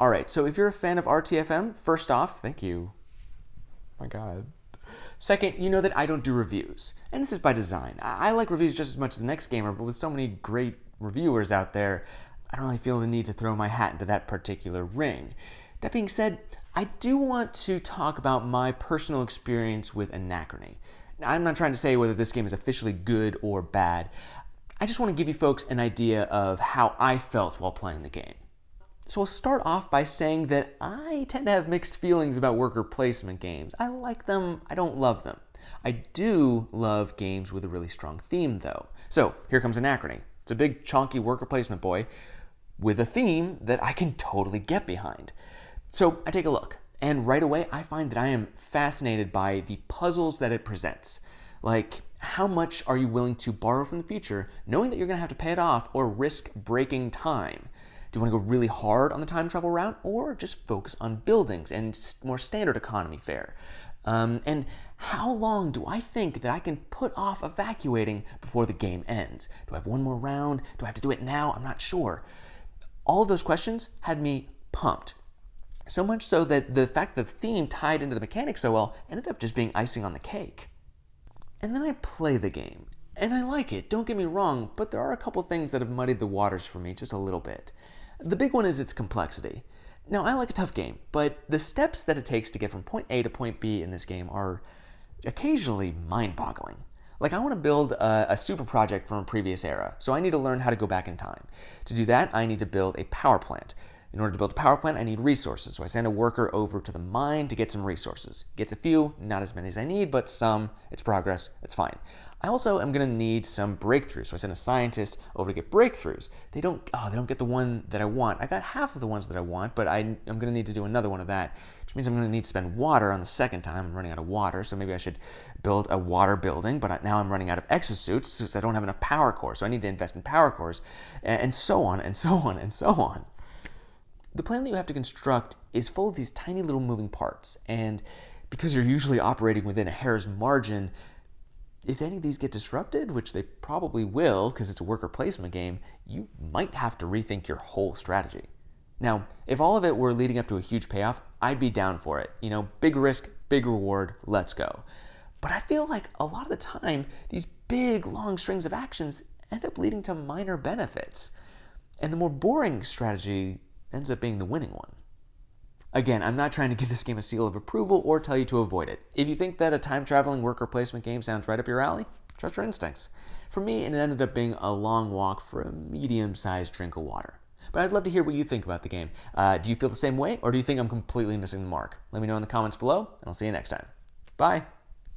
All right, so if you're a fan of RTFM, first off, thank you. My God. Second, you know that I don't do reviews, and this is by design. I like reviews just as much as the next gamer, but with so many great reviewers out there, I don't really feel the need to throw my hat into that particular ring. That being said, I do want to talk about my personal experience with Anachrony. Now, I'm not trying to say whether this game is officially good or bad. I just want to give you folks an idea of how I felt while playing the game. So I'll start off by saying that I tend to have mixed feelings about worker placement games. I like them, I don't love them. I do love games with a really strong theme though. So here comes Anachrony. It's a big chonky worker placement boy with a theme that I can totally get behind. So I take a look, and right away I find that I am fascinated by the puzzles that it presents. Like, how much are you willing to borrow from the future, knowing that you're gonna have to pay it off or risk breaking time? Do you want to go really hard on the time travel route, or just focus on buildings and more standard economy fare? And how long do I think that I can put off evacuating before the game ends? Do I have one more round? Do I have to do it now? I'm not sure. All of those questions had me pumped. So much so that the fact that the theme tied into the mechanics so well ended up just being icing on the cake. And then I play the game, and I like it, don't get me wrong, but there are a couple things that have muddied the waters for me just a little bit. The big one is its complexity. Now, I like a tough game, but the steps that it takes to get from point A to point B in this game are occasionally mind-boggling. Like, I want to build a super project from a previous era, so I need to learn how to go back in time. To do that, I need to build a power plant. In order to build a power plant, I need resources, so I send a worker over to the mine to get some resources. Gets a few, not as many as I need, but some. It's progress, it's fine. I also am going to need some breakthroughs, so I send a scientist over to get breakthroughs. They don't get the one that I want. I got half of the ones that I want, but I'm going to need to do another one of that, which means I'm going to need to spend water on the second time. I'm running out of water, so maybe I should build a water building, but now I'm running out of exosuits since I don't have enough power cores, so I need to invest in power cores, and so on, and so on, and so on. The plan that you have to construct is full of these tiny little moving parts, and because you're usually operating within a hair's margin, if any of these get disrupted, which they probably will because it's a worker placement game, you might have to rethink your whole strategy. Now, if all of it were leading up to a huge payoff, I'd be down for it. You know, big risk, big reward, let's go. But I feel like a lot of the time, these big, long strings of actions end up leading to minor benefits. And the more boring strategy ends up being the winning one. Again, I'm not trying to give this game a seal of approval or tell you to avoid it. If you think that a time-traveling worker placement game sounds right up your alley, trust your instincts. For me, it ended up being a long walk for a medium-sized drink of water. But I'd love to hear what you think about the game. Do you feel the same way, or do you think I'm completely missing the mark? Let me know in the comments below, and I'll see you next time. Bye!